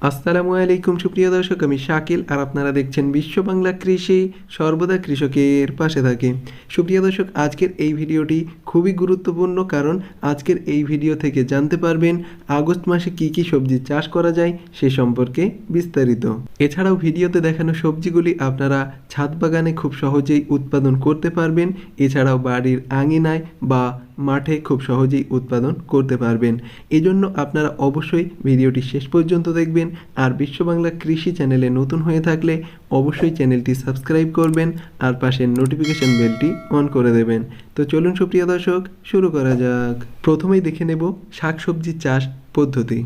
আসসালামু আলাইকুম সুপ্রিয় দর্শক, আমি শাকিল আর আপনারা দেখছেন বিশ্ব বাংলা কৃষি, সর্বদা কৃষকের পাশে থাকে। সুপ্রিয় দর্শক, আজকের এই ভিডিওটি খুবই গুরুত্বপূর্ণ, কারণ আজকের এই ভিডিও থেকে জানতে পারবেন আগস্ট মাসে কি কি সবজি চাষ করা যায় সে সম্পর্কে বিস্তারিত। এছাড়াও ভিডিওতে দেখানো সবজিগুলি আপনারা ছাদ বাগানে খুব সহজেই উৎপাদন করতে পারবেন। এছাড়াও বাড়ির আঙিনায় বা মাঠে খুব সহজেই উৎপাদন করতে পারবেন। এজন্য আপনারা অবশ্যই ভিডিওটি শেষ পর্যন্ত দেখবেন। আর বিশ্ব বাংলা কৃষি চ্যানেলে নতুন হয়ে থাকলে অবশ্যই চ্যানেলটি সাবস্ক্রাইব করবেন আর পাশের নোটিফিকেশন বেলটি অন করে দেবেন। তো চলুন সুপ্রিয় দর্শক, শুরু করা যাক। প্রথমেই দেখে নেব শাকসবজি চাষ পদ্ধতি।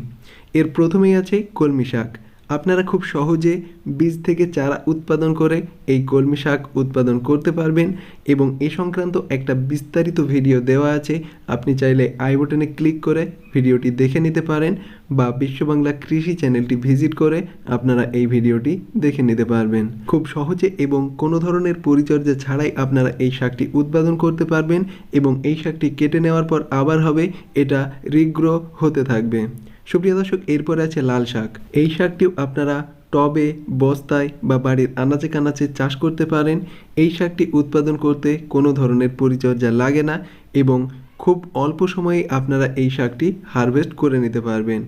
এর প্রথমেই আছে কলমি শাক। আপনারা খুব সহজে বীজ থেকে চারা উৎপাদন করে এই কলমি শাক উৎপাদন করতে পারবেন এবং এ সংক্রান্ত একটা বিস্তারিত ভিডিও দেওয়া আছে। আপনি চাইলে আই বাটনে ক্লিক করে ভিডিওটি দেখে নিতে পারেন বা বিশ্ব বাংলা কৃষি চ্যানেলটি ভিজিট করে আপনারা এই ভিডিওটি দেখে নিতে পারবেন। খুব সহজে এবং কোনো ধরনের পরিচর্যা ছাড়াই আপনারা এই শাকটি উৎপাদন করতে পারবেন এবং এই শাকটি কেটে নেওয়ার পর আবার হবে, এটা রিগ্রো হতে থাকবে। সুপ্রিয় দর্শক, এরপরে আছে লাল শাক। এই শাকটিও আপনারা টবে, বস্তায় বা বাড়ির আনাচে কানাচে চাষ করতে পারেন। এই শাকটি উৎপাদন করতে কোনো ধরনের পরিচর্যা লাগে না এবং খুব অল্প সময়ে আপনারা এই শাকটি হারভেস্ট করে নিতে পারবেন।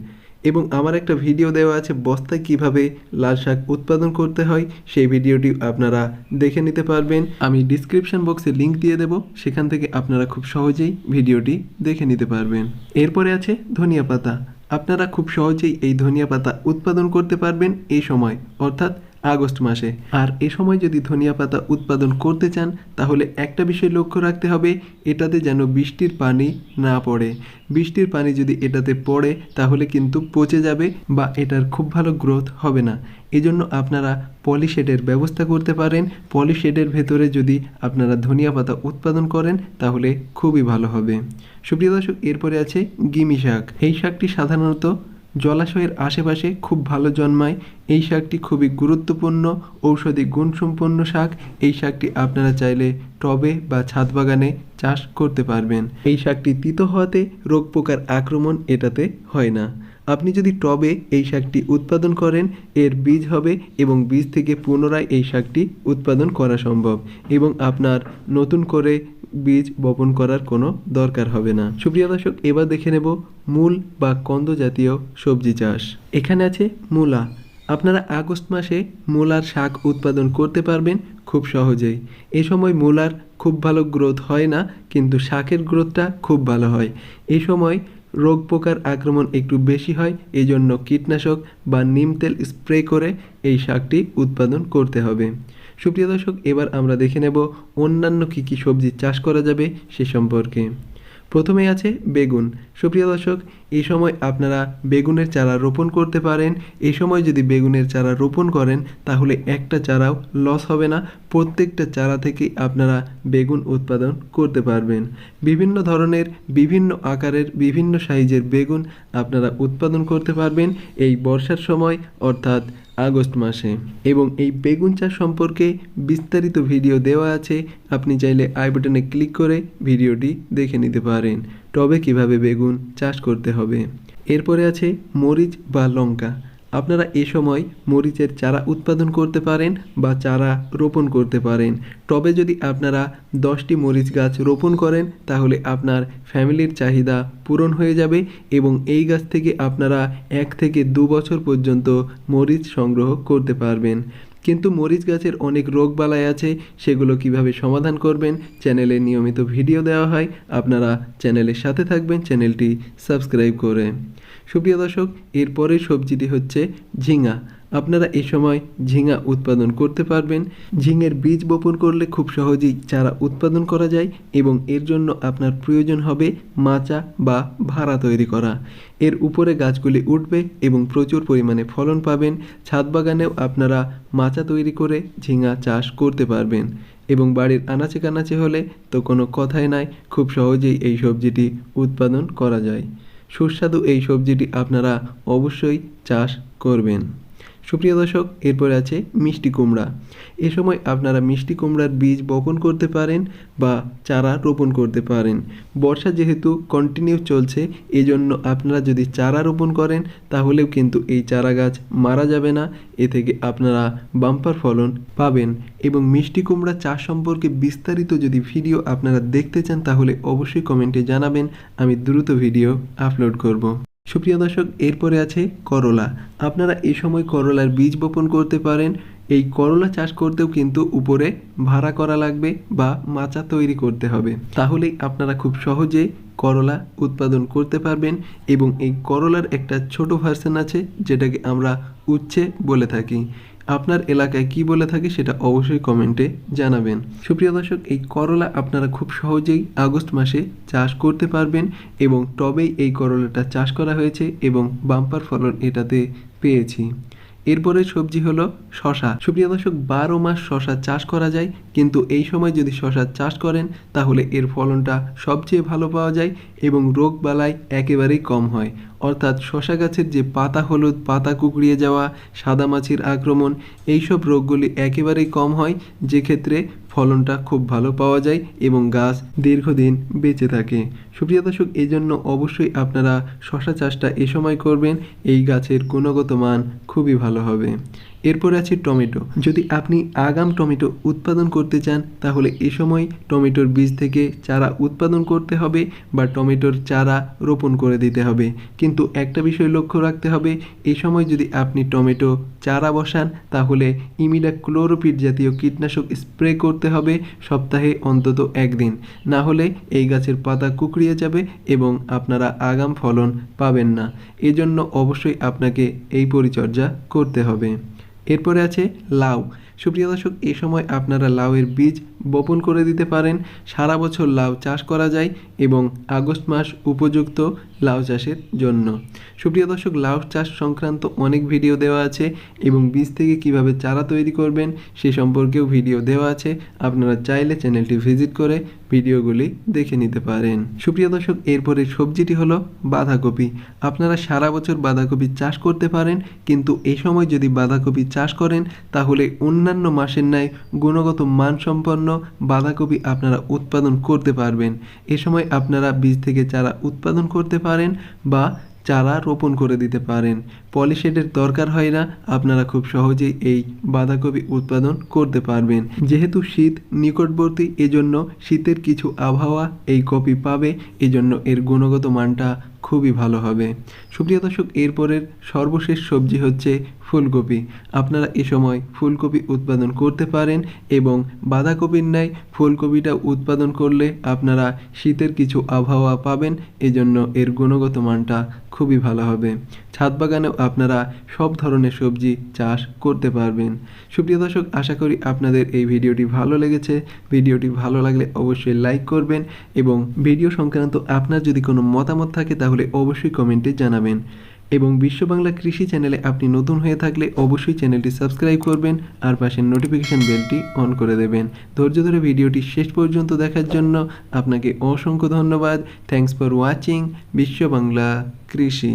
এবং আমার একটা ভিডিও দেওয়া আছে বস্তায় কিভাবে লাল শাক উৎপাদন করতে হয়, সেই ভিডিওটি আপনারা দেখে নিতে পারবেন। আমি ডিসক্রিপশন বক্সে লিংক দিয়ে দেব, সেখান থেকে আপনারা খুব সহজেই ভিডিওটি দেখে নিতে পারবেন। এরপরে আছে ধনিয়া পাতা। আপনারা খুব সহজেই এই ধনিয়া পাতা উৎপাদন করতে পারবেন এই সময়, অর্থাৎ আগস্ট মাসে। আর এ সময় যদি ধনিয়া পাতা উৎপাদন করতে চান তাহলে একটা বিষয় লক্ষ্য রাখতে হবে, এটাতে যেন বৃষ্টির পানি না পড়ে। বৃষ্টির পানি যদি এটাতে পড়ে তাহলে কিন্তু পচে যাবে বা এটার খুব ভালো গ্রোথ হবে না। এজন্য আপনারা পলিশেডের ব্যবস্থা করতে পারেন। পলিশেডের ভেতরে যদি আপনারা ধনিয়া পাতা উৎপাদন করেন তাহলে খুবই ভালো হবে। সুপ্রিয় দর্শক, এরপরে আছে গিমি শাক। এই শাকটি সাধারণত জলাশয়ের আশেপাশে খুব ভালো জন্মায়। এই শাকটি খুবই গুরুত্বপূর্ণ ঔষধি গুণসম্পন্ন শাক। এই শাকটি আপনারা চাইলে টবে বা ছাদ বাগানে চাষ করতে পারবেন। এই শাকটি তিতো হওয়াতে রোগ পোকার আক্রমণ এটাতে হয় না। আপনি যদি টবে এই শাকটি উৎপাদন করেন, এর বীজ হবে এবং বীজ থেকে পুনরায় এই শাকটি উৎপাদন করা সম্ভব এবং আপনার নতুন করে বীজ বপন করার কোনো দরকার হবে না। সুপ্রিয় দর্শক, এবার দেখে নেব মূল বা কন্দ জাতীয় সবজি চাষ। এখানে আছে মূলা। আপনারা আগস্ট মাসে মূলার শাক উৎপাদন করতে পারবেন খুব সহজেই। এই সময় মূলার খুব ভালো গ্রোথ হয় না, কিন্তু শাকের গ্রোথটা খুব ভালো হয়। এই সময় রোগ পোকার আক্রমণ একটু বেশি হয়, এই জন্য কীটনাশক বা নিম তেল স্প্রে করে এই শাকটি উৎপাদন করতে হবে। সুপ্রিয় দর্শক, এবার আমরা দেখে নেব অন্যান্য কী কী সবজি চাষ করা যাবে সে সম্পর্কে। প্রথমে আছে বেগুন। সুপ্রিয় দর্শক, এই সময় আপনারা বেগুনের চারা রোপণ করতে পারেন। এই সময় যদি বেগুনের চারা রোপণ করেন তাহলে একটা চারাও লস হবে না, প্রত্যেকটা চারা থেকেই আপনারা বেগুন উৎপাদন করতে পারবেন। বিভিন্ন ধরনের, বিভিন্ন আকারের, বিভিন্ন সাইজের বেগুন আপনারা উৎপাদন করতে পারবেন এই বর্ষার সময়, অর্থাৎ আগস্ট মাসে। এবং এই বেগুন চাষ সম্পর্কে বিস্তারিত ভিডিও দেওয়া আছে, আপনি চাইলে আই বাটনে ক্লিক করে ভিডিওটি দেখে নিতে পারেন টবে কিভাবে বেগুন চাষ করতে হবে। এরপরে আছে মরিচ বা লঙ্কা। আপনারা এ সময় মরিচের চারা উৎপাদন করতে পারেন বা চারা রোপণ করতে পারেন। টবে যদি আপনারা 10টি মরিচ গাছ রোপণ করেন তাহলে আপনার ফ্যামিলির চাহিদা পূরণ হয়ে যাবে এবং এই গাছ থেকে আপনারা 1 থেকে 2 বছর পর্যন্ত মরিচ সংগ্রহ করতে পারবেন। কিন্তু মরিচ গাছের অনেক রোগবালাই আছে, সেগুলো কিভাবে সমাধান করবেন চ্যানেলে নিয়মিত ভিডিও দেওয়া হয়, আপনারা চ্যানেলের সাথে থাকবেন চ্যানেলটি সাবস্ক্রাইব করে। সুপ্রিয় দর্শক, এরপরের সবজিটি হচ্ছে ঝিঙা। আপনারা এই সময় ঝিঙা উৎপাদন করতে পারবেন। ঝিঙের বীজ বপন করলে খুব সহজেই চারা উৎপাদন করা যায় এবং এর জন্য আপনার প্রয়োজন হবে মাচা বা ভাড়া তৈরি করা। এর উপরে গাছগুলি উঠবে এবং প্রচুর পরিমাণে ফলন পাবেন। ছাদ বাগানেও আপনারা মাচা তৈরি করে ঝিঙা চাষ করতে পারবেন এবং বাড়ির আনাচে কানাচে হলে তো কোনো কথাই নাই, খুব সহজেই এই সবজিটি উৎপাদন করা যায়। সুস্বাদু এই সবজিটি আপনারা অবশ্যই চাষ করবেন। সুপ্রিয় দর্শক, এরপরে আছে মিষ্টি কুমড়া। এ সময় আপনারা মিষ্টি কুমড়ার বীজ বপন করতে পারেন বা চারা রোপণ করতে পারেন। বর্ষা যেহেতু কন্টিনিউ চলছে, এজন্য আপনারা যদি চারা রোপণ করেন তাহলেও কিন্তু এই চারা গাছ মারা যাবে না। এ থেকে আপনারা বাম্পার ফলন পাবেন। এবং মিষ্টি কুমড়া চাষ সম্পর্কে বিস্তারিত যদি ভিডিও আপনারা দেখতে চান তাহলে অবশ্যই কমেন্টে জানাবেন, আমি দ্রুত ভিডিও আপলোড করব। সুপ্রিয় দর্শক, এরপরে আছে করলা। আপনারা এই সময় করলার বীজ বপন করতে পারেন। এই করলা চাষ করতেও কিন্তু উপরে ভাড়া করা লাগবে বা মাচা তৈরি করতে হবে, তাহলেই আপনারা খুব সহজে করলা উৎপাদন করতে পারবেন। এবং এই করলার একটা ছোট ভার্সন আছে যেটাকে আমরা উচ্ছে বলে থাকি। আপনার এলাকায় কি বলে থাকে সেটা অবশ্যই কমেন্টে জানাবেন। সুপ্রিয় দর্শক, এই করলা আপনারা খুব সহজেই আগস্ট মাসে চাষ করতে পারবেন এবং টবেই এই করলাটা চাষ করা হয়েছে এবং বাম্পার ফলন এটাতে পেয়েছি। এরপরে সবজি হলো শশা। সুপ্রিয় দর্শক, 12 মাস শশা চাষ করা যায়, কিন্তু এই সময় যদি শশা চাষ করেন তাহলে এর ফলনটা সবচেয়ে ভালো পাওয়া যায় এবং রোগ বালাই একেবারেই কম হয়। অর্থাৎ শশা গাছের যে পাতা হলুদ, পাতা কুঁকড়িয়ে যাওয়া, সাদা মাছির আক্রমণ, এইসব রোগগুলি একেবারেই কম হয়, যে ক্ষেত্রে ফলনটা খুব ভালো পাওয়া যায় এবং গাছ দীর্ঘদিন বেঁচে থাকে। সুপ্রিয় দর্শক, এই জন্য অবশ্যই আপনারা শশা চাষটা এ সময় করবেন। এই গাছের গুণগত মান খুবই ভালো হবে। এরপরে আছে টমেটো। যদি আপনি আগাম টমেটো উৎপাদন করতে চান তাহলে এ সময় টমেটোর বীজ থেকে চারা উৎপাদন করতে হবে বা টমেটোর চারা রোপণ করে দিতে হবে। কিন্তু একটা বিষয় লক্ষ্য রাখতে হবে, এই সময় যদি আপনি টমেটো চারা বসান তাহলে ইমিডাক্লোরোপিড জাতীয় কীটনাশক স্প্রে করতে হবে সপ্তাহে অন্তত একদিন, না হলে এই গাছের পাতা কুঁকড়িয়ে যাবে এবং আপনারা আগাম ফলন পাবেন না। এজন্য অবশ্যই আপনাকে এই পরিচর্যা করতে হবে। এরপরে আছে লাউ। সুপ্রিয় দর্শক, এ সময় আপনারা লাউয়ের বীজ বপন করে দিতে পারেন। সারা বছর লাউ চাষ করা যায় এবং আগস্ট মাস উপযুক্ত লাউ চাষের জন্য। সুপ্রিয় দর্শক, লাউ চাষ সংক্রান্ত অনেক ভিডিও দেওয়া আছে এবং বীজ থেকে কিভাবে চারা তৈরি করবেন সে সম্পর্কেও ভিডিও দেওয়া আছে। আপনারা চাইলে চ্যানেলটি ভিজিট করে ভিডিওগুলি দেখে নিতে পারেন। সুপ্রিয় দর্শক, এরপরে সবজিটি হলো বাঁধাকপি। আপনারা সারা বছর বাঁধাকপি চাষ করতে পারেন, কিন্তু এই সময় যদি বাঁধাকপি চাষ করেন তাহলে অন্যান্য মাসের ন্যায় গুণগত মানসম্পন্ন বাঁধাকপি আপনারা উৎপাদন করতে পারবেন। এ সময় আপনারা বীজ থেকে চারা উৎপাদন করতে পারেন বা চারা রোপণ করে দিতে পারেন। পলিশেডের দরকার হয় না, আপনারা খুব সহজেই এই বাঁধাকপি উৎপাদন করতে পারবেন। যেহেতু শীত নিকটবর্তী, এজন্য শীতের কিছু আবহাওয়া এই কপি পাবে, এজন্য এর গুণগত মানটা খুবই ভালো হবে। সুপ্রিয় দর্শক, এরপরের সর্বশেষ সবজি হচ্ছে ফুলকপি। আপনারা এ সময় ফুলকপি উৎপাদন করতে পারেন এবং বাঁধাকপির ন্যায় ফুলকপিটা উৎপাদন করলে আপনারা শীতের কিছু আবহাওয়া পাবেন, এজন্য এর গুণগত মানটা খুবই ভালো হবে। ছাদ বাগানেও আপনারা সব ধরনের সবজি চাষ করতে পারবেন। সুপ্রিয় দর্শক, আশা করি আপনাদের এই ভিডিওটি ভালো লেগেছে। ভিডিওটি ভালো লাগলে অবশ্যই লাইক করবেন এবং ভিডিও সংক্রান্ত আপনার যদি কোনো মতামত থাকে তাহলে অবশ্যই কমেন্টে জানাবেন। এবং বিশ্ব বাংলা কৃষি চ্যানেলে আপনি নতুন হয়ে থাকলে অবশ্যই চ্যানেলটি সাবস্ক্রাইব করবেন আর পাশের নোটিফিকেশন বেলটি অন করে দেবেন। ধৈর্য ধরে ভিডিওটি শেষ পর্যন্ত দেখার জন্য আপনাকে অসংখ্য ধন্যবাদ। থ্যাঙ্কস ফর ওয়াচিং বিশ্ব বাংলা কৃষি।